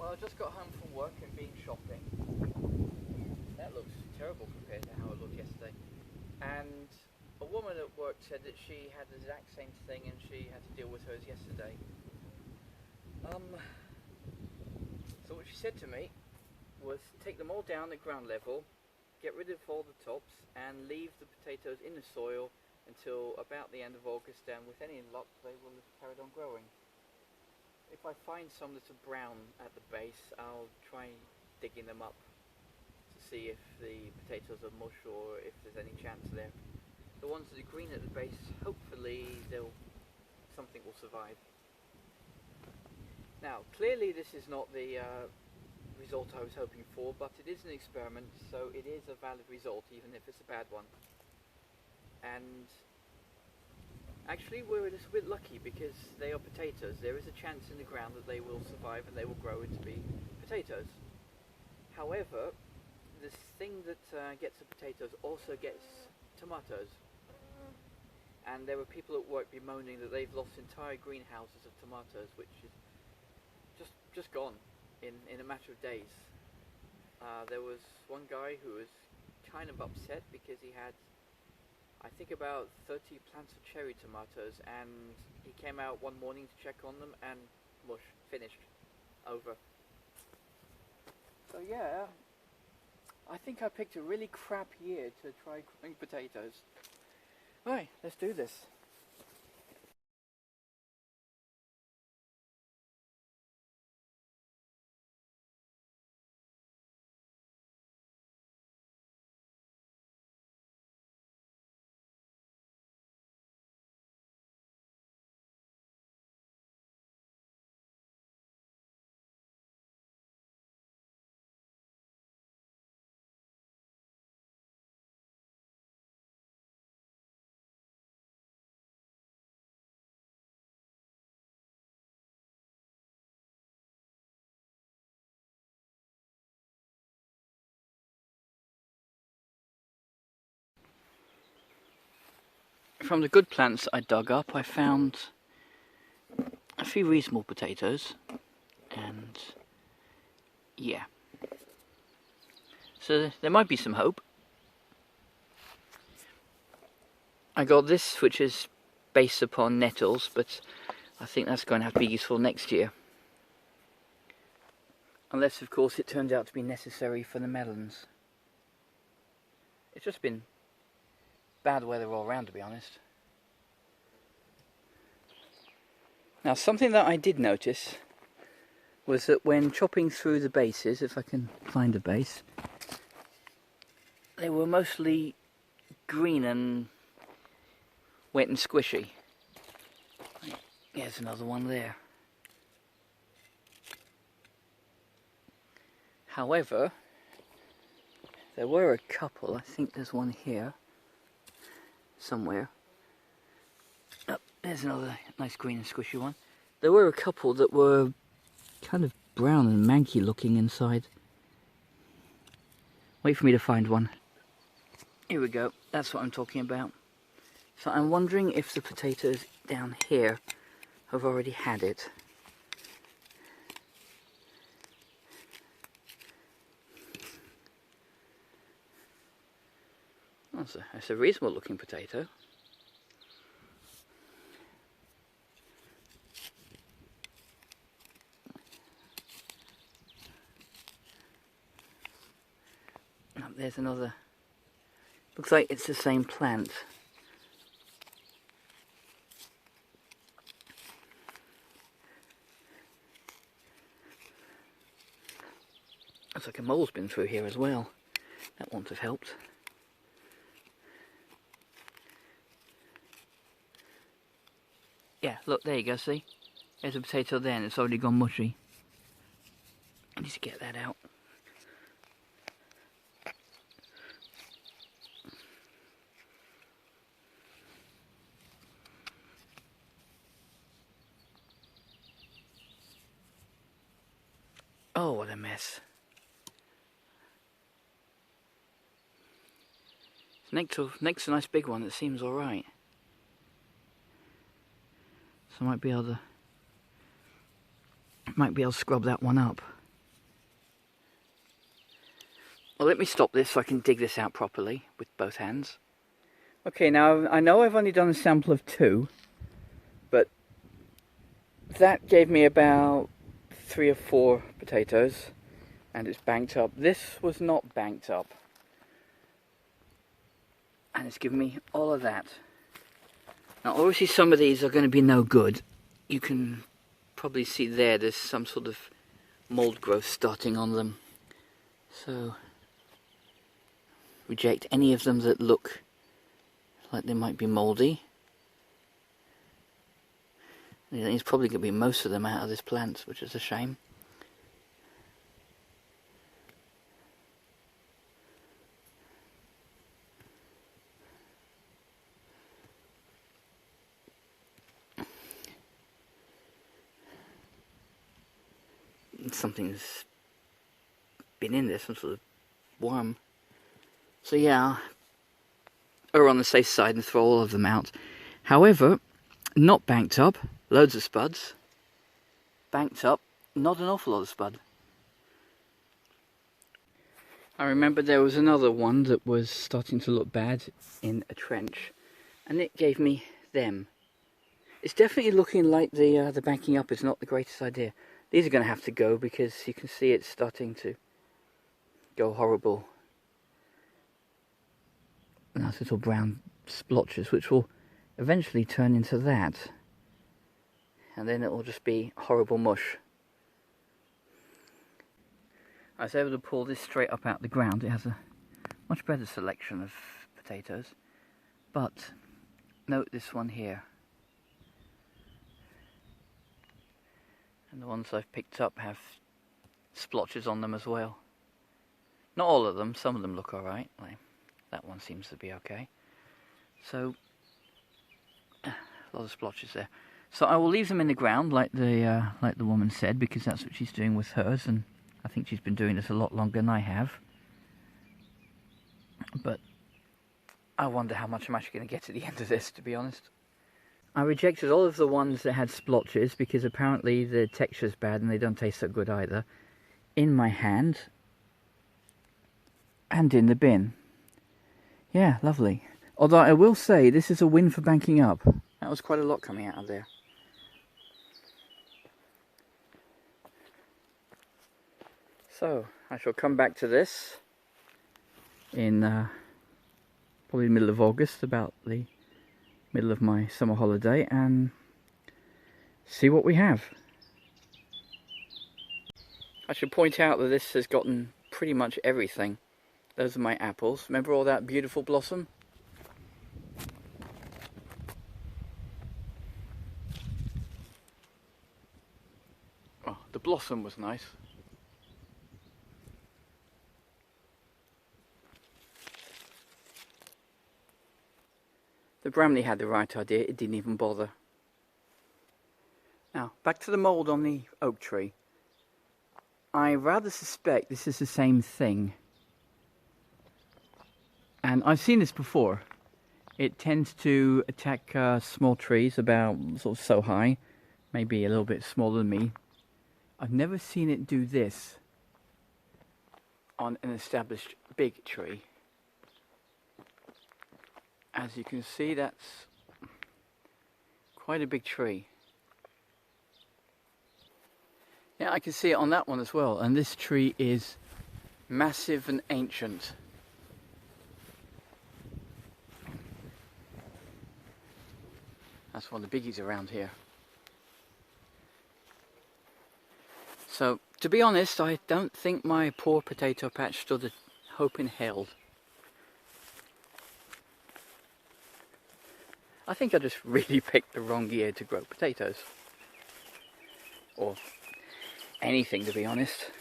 Well, I just got home from work and been shopping. That looks terrible compared to how it looked yesterday. And a woman at work said that she had the exact same thing and she had to deal with hers yesterday. So what she said to me was take them all down at ground level, get rid of all the tops and leave the potatoes in the soil until about the end of August, and with any luck they will have carried on growing. If I find some that are brown at the base, I'll try digging them up to see if the potatoes are mush or if there's any chance there. The ones that are green at the base, hopefully something will survive. Now, clearly this is not the result I was hoping for, but it is an experiment, so it is a valid result, even if it's a bad one. And actually we're a little bit lucky because they are potatoes. There is a chance in the ground that they will survive and they will grow into be potatoes. However, this thing that gets the potatoes also gets tomatoes. And there were people at work bemoaning that they've lost entire greenhouses of tomatoes, which is just gone in a matter of days. There was one guy who was kind of upset because he had, I think, about 30 plants of cherry tomatoes, and he came out one morning to check on them and mush, finished, over. So yeah, I think I picked a really crap year to try growing potatoes. Right, let's do this. From the good plants I dug up, I found a few reasonable potatoes, and yeah. So there might be some hope. I got this, which is based upon nettles, but I think that's going to have to be useful next year. Unless, of course, it turns out to be necessary for the melons. It's just been bad weather all around, to be honest. Now, something that I did notice was that when chopping through the bases, if I can find a base, they were mostly green and wet and squishy. Here's another one there. However, there were a couple, I think there's one here, somewhere. Oh, there's another nice green and squishy one. There were a couple that were kind of brown and manky looking inside. Wait for me to find one. Here we go, that's what I'm talking about. So I'm wondering if the potatoes down here have already had it. That's a reasonable looking potato. Oh, there's another. Looks like it's the same plant. Looks like a mole's been through here as well. That wouldn't have helped. Yeah, look, there you go, see? There's a potato there and it's already gone mushy. I need to get that out. Oh, what a mess. Next to a nice big one that seems alright. So I might be able to scrub that one up. Well, let me stop this so I can dig this out properly with both hands. Okay, now I know I've only done a sample of 2, but that gave me about 3 or 4 potatoes, and it's banked up. This was not banked up, and it's given me all of that. Now obviously some of these are going to be no good. You can probably see there's some sort of mold growth starting on them. So reject any of them that look like they might be mouldy. It's probably going to be most of them out of this plant, which is a shame. Something's been in there, some sort of worm. So yeah, err on the safe side and throw all of them out. However, not banked up, loads of spuds. Banked up, not an awful lot of spud. I remember there was another one that was starting to look bad in a trench, and it gave me them. It's definitely looking like the banking up is not the greatest idea. These are going to have to go because you can see it's starting to go horrible. Nice little brown splotches, which will eventually turn into that. And then it will just be horrible mush. I was able to pull this straight up out the ground. It has a much better selection of potatoes. But note this one here. And the ones I've picked up have splotches on them as well. Not all of them, some of them look alright. Like that one seems to be okay. So, a lot of splotches there. So I will leave them in the ground like the woman said, because that's what she's doing with hers, and I think she's been doing this a lot longer than I have. But I wonder how much I'm actually going to get at the end of this, to be honest. I rejected all of the ones that had splotches because apparently the texture's bad and they don't taste so good either. In my hand and in the bin. Yeah, lovely. Although I will say this is a win for banking up. That was quite a lot coming out of there. So I shall come back to this in probably the middle of August, about the middle of my summer holiday, and see what we have. I should point out that this has gotten pretty much everything. Those are my apples. Remember all that beautiful blossom? Oh, the blossom was nice. The Bramley had the right idea, it didn't even bother. Now, back to the mould on the oak tree. I rather suspect this is the same thing. And I've seen this before. It tends to attack small trees about sort of so high, maybe a little bit smaller than me. I've never seen it do this on an established big tree. As you can see, that's quite a big tree. Yeah, I can see it on that one as well, and this tree is massive and ancient. That's one of the biggies around here. So, to be honest, I don't think my poor potato patch stood a hope in hell. I think I just really picked the wrong year to grow potatoes. Or anything, to be honest.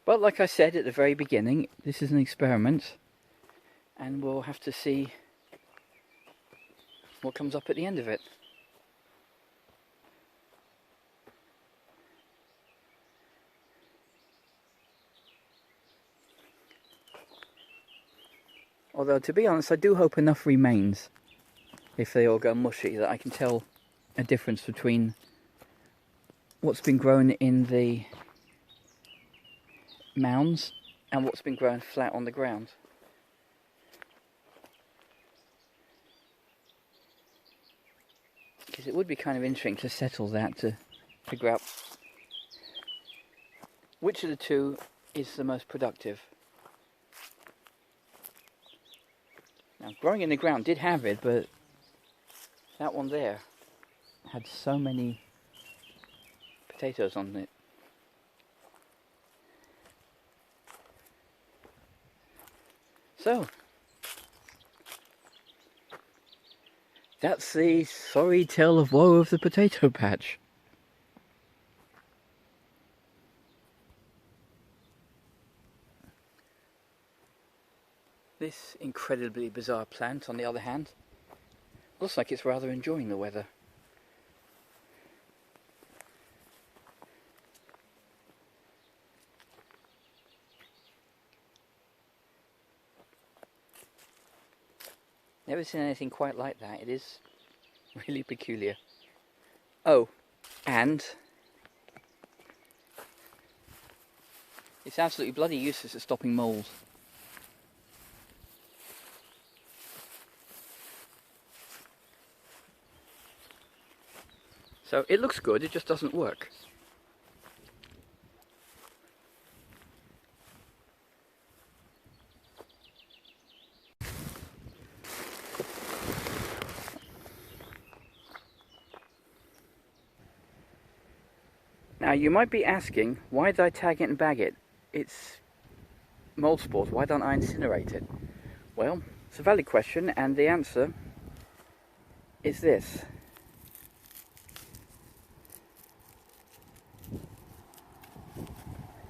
But like I said at the very beginning, this is an experiment, and we'll have to see what comes up at the end of it. Although, to be honest, I do hope enough remains, if they all go mushy, that I can tell a difference between what's been grown in the mounds and what's been grown flat on the ground. Because it would be kind of interesting to settle that, to figure out which of the two is the most productive. Now, growing in the ground did have it, but that one there had so many potatoes on it. So, that's the sorry tale of woe of the potato patch. This incredibly bizarre plant, on the other hand, looks like it's rather enjoying the weather. Never seen anything quite like that. It is really peculiar. Oh, and it's absolutely bloody useless at stopping moles. So it looks good, it just doesn't work. Now you might be asking, why did I tag it and bag it? It's mold spores, why don't I incinerate it? Well, it's a valid question, and the answer is this.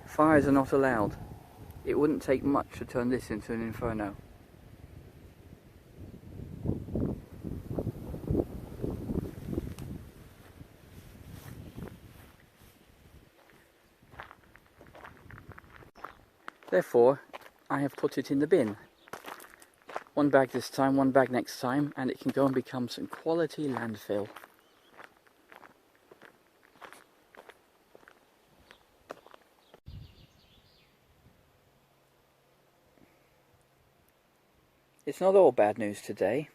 Fires are not allowed. It wouldn't take much to turn this into an inferno. Therefore, I have put it in the bin. One bag this time, one bag next time, and it can go and become some quality landfill. It's not all bad news today.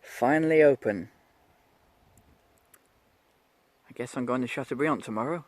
Finally open. I guess I'm going to Chateaubriand tomorrow.